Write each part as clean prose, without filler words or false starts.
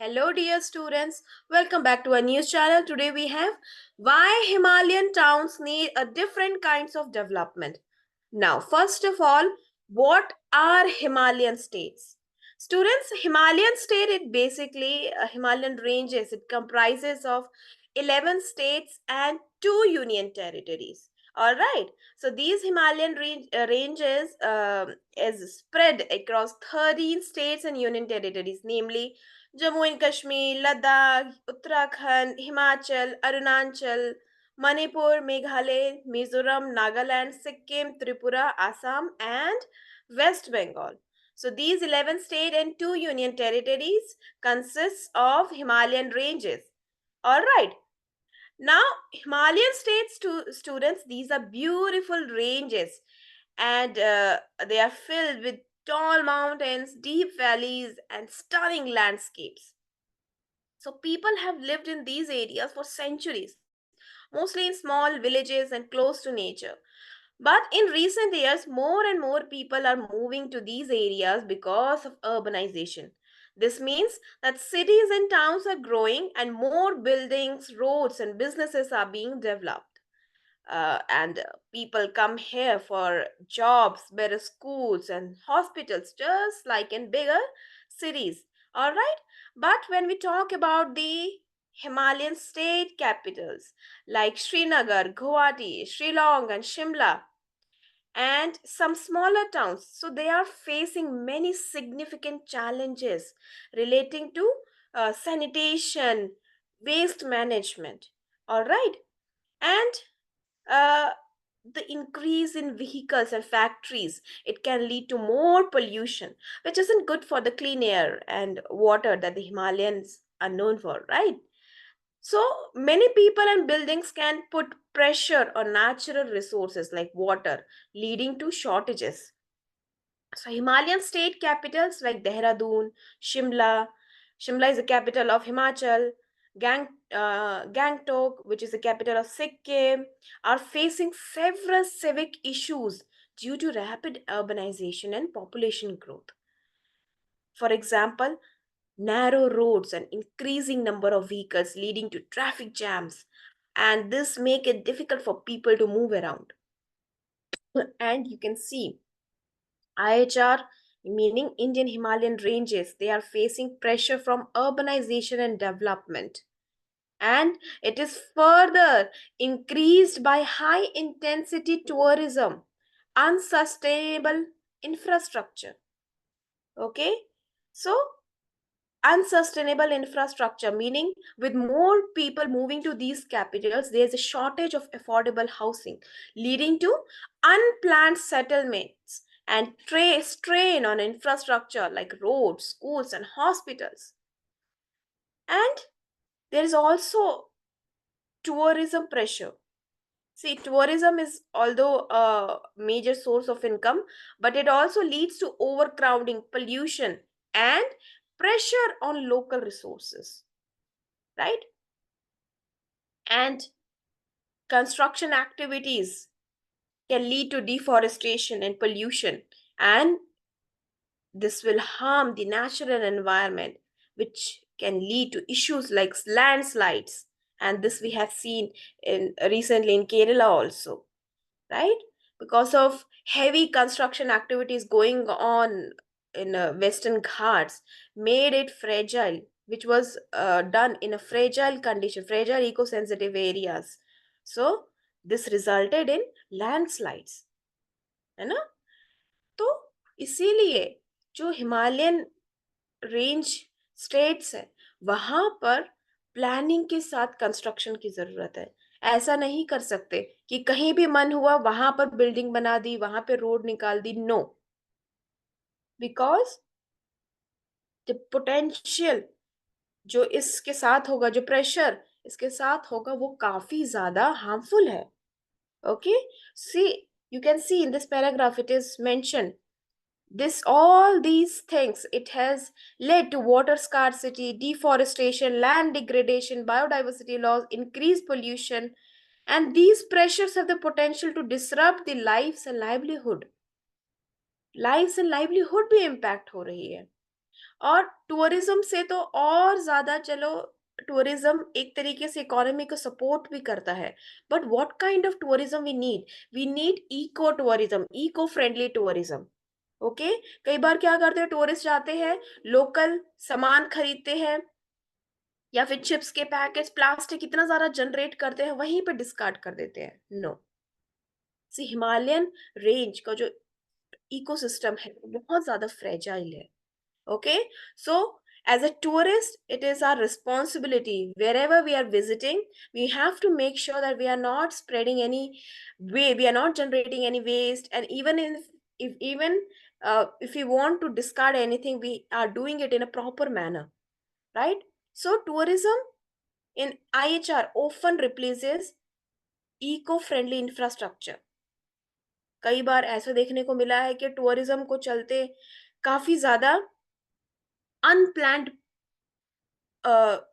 Hello, dear students. Welcome back to our news channel. Today we have why Himalayan towns need a different kinds of development. Now, first of all, what are Himalayan states? Students, Himalayan state it basically Himalayan ranges. It comprises of 11 states and 2 union territories. All right. So these Himalayan ranges is spread across 13 states and union territories, namely Jammu and Kashmir, Ladakh, Uttarakhand, Himachal, Arunachal, Manipur, Meghalaya, Mizoram, Nagaland, Sikkim, Tripura, Assam, and West Bengal. So these 11 state and 2 union territories consists of Himalayan ranges. All right. Now, Himalayan states students, these are beautiful ranges and they are filled with tall mountains, deep valleys, and stunning landscapes. So people have lived in these areas for centuries, mostly in small villages and close to nature. But in recent years, more and more people are moving to these areas because of urbanization. This means that cities and towns are growing and more buildings, roads, and businesses are being developed. And people come here for jobs, better schools, and hospitals, just like in bigger cities. All right. But when we talk about the Himalayan state capitals like Srinagar, Guwahati, Shillong, and Shimla, and some smaller towns, so they are facing many significant challenges relating to sanitation, waste management. All right. And uh, the increase in vehicles and factories, it can lead to more pollution, which isn't good for the clean air and water that the Himalayans are known for, right? So many people and buildings can put pressure on natural resources like water, leading to shortages. So Himalayan state capitals like Dehradun, Shimla, Shimla is the capital of Himachal, Gangtok, which is the capital of Sikkim, are facing several civic issues due to rapid urbanization and population growth. For example, narrow roads and increasing number of vehicles leading to traffic jams, and this make it difficult for people to move around. And you can see IHR, meaning Indian Himalayan ranges, they are facing pressure from urbanization and development. And it is further increased by high intensity tourism, unsustainable infrastructure. Okay? So, unsustainable infrastructure, meaning with more people moving to these capitals, there's a shortage of affordable housing, leading to unplanned settlements and strain on infrastructure like roads, schools, and hospitals. And there is also tourism pressure. See, tourism is although a major source of income, but it also leads to overcrowding, pollution, and pressure on local resources, right? And construction activities can lead to deforestation and pollution, and this will harm the natural environment, which can lead to issues like landslides. And this we have seen in recently in Kerala also, right? Because of heavy construction activities going on in Western Ghats, made it fragile, which was done in a fragile condition, fragile eco-sensitive areas. So this resulted in landslides, है ना? तो इसीलिए जो Himalayan range states है वहां पर planning के साथ कंस्ट्रक्शन की जरूरत है. ऐसा नहीं कर सकते कि कहीं भी मन हुआ वहां पर बिल्डिंग बना दी, वहां पे रोड निकाल दी. नो, बिकॉज द पोटेंशियल जो इसके साथ होगा, जो प्रेशर इसके साथ होगा, वो काफी ज्यादा हार्मफुल है. Okay, see, you can see in this paragraph it is mention this all these things, it has led to water scarcity, deforestation, land degradation, biodiversity loss, increased pollution, and these pressures have the potential to disrupt the lives and livelihood भी impact हो रही है. और tourism से तो और ज्यादा, चलो टूरिज्म एक तरीके से इकोनॉमी को सपोर्ट भी करता है, but what kind of tourism we need eco tourism, eco friendly tourism. Okay, कई बार क्या करते हैं, टूरिस्ट जाते हैं, लोकल सामान खरीदते हैं, या फिर चिप्स के पैकेट्स, प्लास्टिक इतना ज्यादा जनरेट करते हैं, वहीं पे डिस्कार्ड कर देते हैं। नो, सी हिमालयन रेंज का जो इकोसिस्टम है वो बहुत ज्यादा फ्रेजाइल है। Okay, so as a tourist, it is our responsibility wherever we are visiting, we have to make sure that we are not spreading any we are not generating any waste, and even if we want to discard anything, we are doing it in a proper manner, right? So tourism in IHR often replaces eco-friendly infrastructure. कई बार ऐसा देखने को मिला है कि tourism को चलते काफी ज्यादा अनप्लान्ड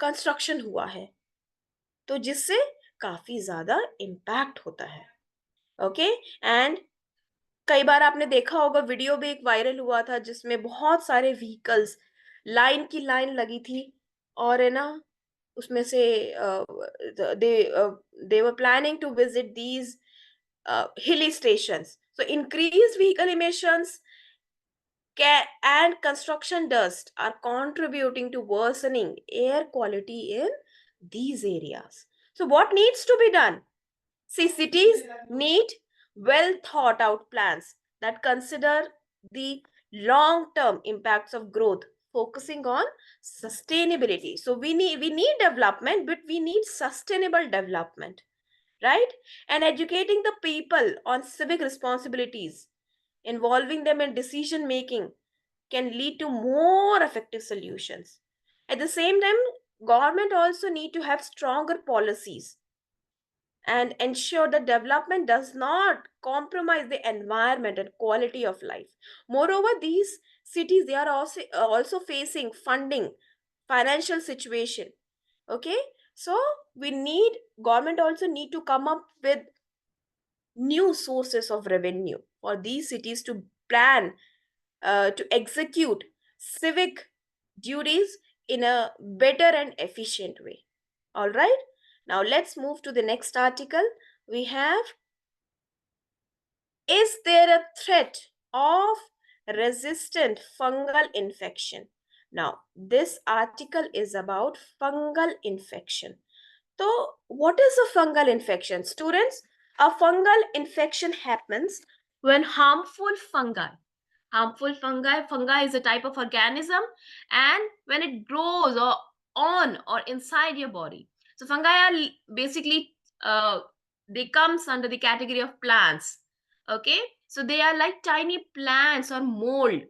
कंस्ट्रक्शन हुआ है, तो जिससे काफी ज्यादा इम्पैक्ट होता है। ओके, एंड कई बार आपने देखा होगा, वीडियो भी एक वायरल हुआ था जिसमें बहुत सारे व्हीकल्स लाइन की लाइन लगी थी, और है ना, उसमें से they were planning to visit these hilly stations, so increase vehicle emissions and construction dust are contributing to worsening air quality in these areas. So, what needs to be done? See, cities need well thought out plans that consider the long term impacts of growth, focusing on sustainability. So, we need development, but we need sustainable development, right? And educating the people on civic responsibilities, involving them in decision making, can lead to more effective solutions. At the same time, government also need to have stronger policies and ensure that development does not compromise the environment and quality of life. Moreover, these cities, they are also facing funding, financial situation. Okay, so we need, government also need to come up with new sources of revenue for these cities to plan, to execute civic duties in a better and efficient way. All right, now let's move to the next article. We have, is there a threat of resistant fungal infection? Now, this article is about fungal infection. So, what is a fungal infection? Students, a fungal infection happens when harmful fungi is a type of organism, and when it grows or on or inside your body. So fungi are basically, they comes under the category of plants. Okay, so they are like tiny plants or mold,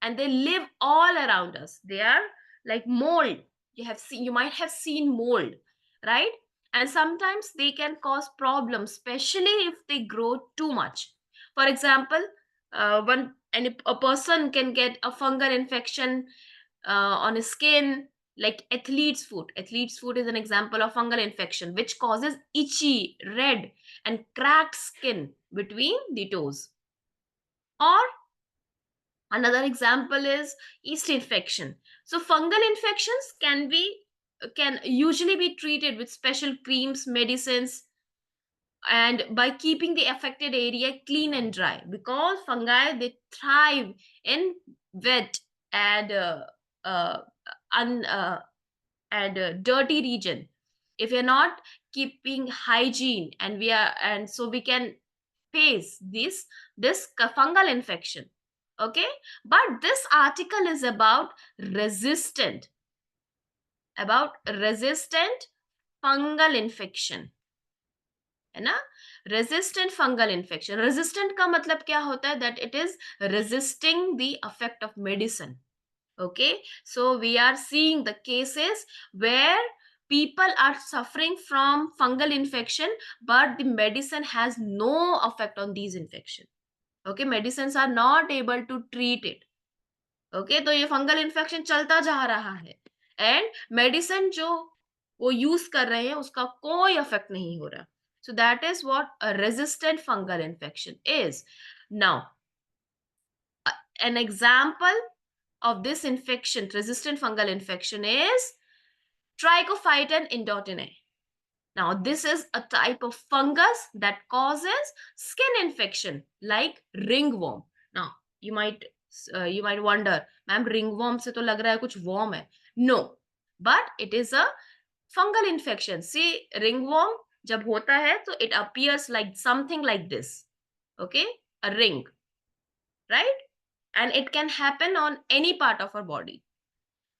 and they live all around us. They are like mold. You might have seen mold, right? And sometimes they can cause problems, especially if they grow too much. For example, a person can get a fungal infection on his skin, like athlete's foot is an example of fungal infection, which causes itchy, red, and cracked skin between the toes. Or another example is yeast infection. So fungal infections can usually be treated with special creams, medicines, and by keeping the affected area clean and dry, because fungi, they thrive in wet and uh, un, dirty region. If you're not keeping hygiene, and so we can face this fungal infection. Okay, but this article is about resistant fungal infection, है ना? Resistant fungal infection, resistant का मतलब क्या होता है? That it is resisting the effect of medicine. Okay, so we are seeing the cases where people are suffering from fungal infection, but the medicine has no effect on these infection. Okay, medicines are not able to treat it. Okay, तो ये fungal infection चलता जा रहा है, and medicine जो वो use कर रहे हैं उसका कोई इफेक्ट नहीं हो रहा. So that is what a resistant fungal infection is. Now, an example of this infection, resistant fungal infection, is Trichophyton indotinae. Now, this is a type of fungus that causes skin infection like ringworm. Now, you might wonder, ma'am, ringworm se to lag raha hai kuch worm hai. No, but it is a fungal infection. See, ringworm jab hota hai, so it appears like something like this. Okay, a ring, right? And it can happen on any part of our body.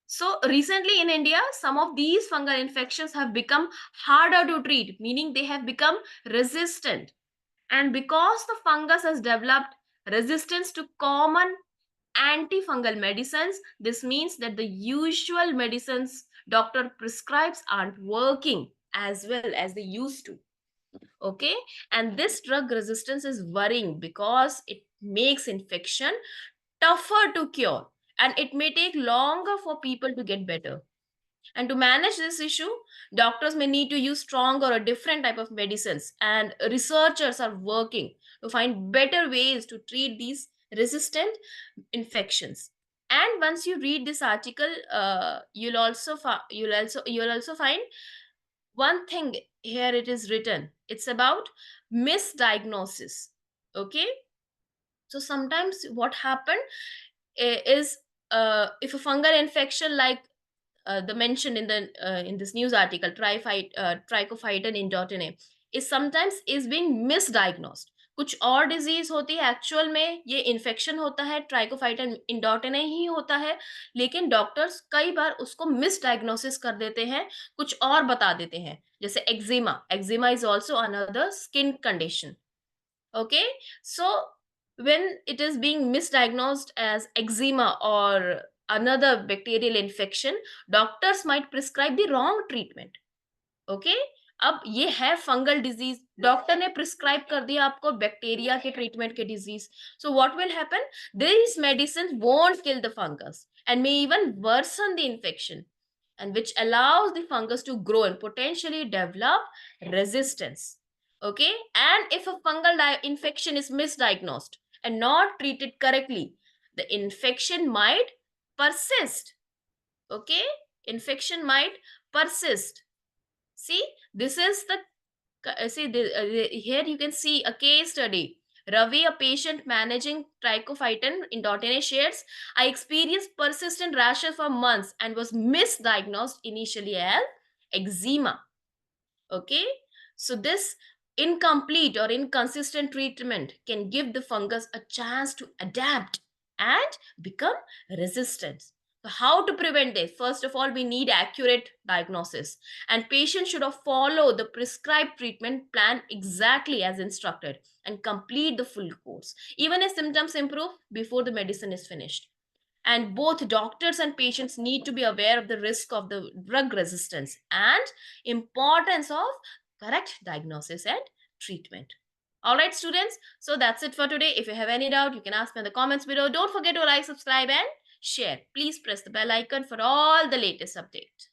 So recently in India, some of these fungal infections have become harder to treat, meaning they have become resistant. And because the fungus has developed resistance to common antifungal medicines, this means that the usual medicines doctor prescribes aren't working as well as they used to. Okay, and this drug resistance is worrying because it makes infection tougher to cure, and it may take longer for people to get better. And to manage this issue, doctors may need to use stronger or different type of medicines, and researchers are working to find better ways to treat these resistant infections. And once you read this article, you'll also find one thing here. It is written, it's about misdiagnosis. Okay, so sometimes what happened is, if a fungal infection like the mention in this news article, trichophyton indotinae, is sometimes is being misdiagnosed. कुछ और disease होती है, actual में ये infection होता है, trichophyton इंडोटिने ही होता है, लेकिन डॉक्टर्स कई बार उसको मिसडायग्नोसिस कर देते हैं, कुछ और बता देते हैं, जैसे eczema. Eczema is also another skin condition. Okay, so when it is being misdiagnosed as eczema or another bacterial infection, doctors might prescribe the wrong treatment. Okay, अब ये है फंगल डिजीज, डॉक्टर ने प्रिस्क्राइब कर दिया आपको bacteria के treatment के disease. So what will happen, this medicine won't kill the fungus and may even worsen the infection, and which allows the fungus to grow and potentially develop resistance. Okay, and if a fungal infection is misdiagnosed and not treated correctly, the infection might persist. Okay, infection might persist. See, this is the here you can see a case study. Ravi, a patient managing trichophyton indotinae, shares, I experienced persistent rashes for months and was misdiagnosed initially as eczema. Okay, so this incomplete or inconsistent treatment can give the fungus a chance to adapt and become resistant. So how to prevent this? First of all, we need accurate diagnosis, and patients should follow the prescribed treatment plan exactly as instructed and complete the full course, even if symptoms improve before the medicine is finished. And both doctors and patients need to be aware of the risk of the drug resistance and importance of correct diagnosis and treatment. All right, students, so that's it for today. If you have any doubt, you can ask me in the comments below. Don't forget to like, subscribe and share. Please press the bell icon for all the latest updates.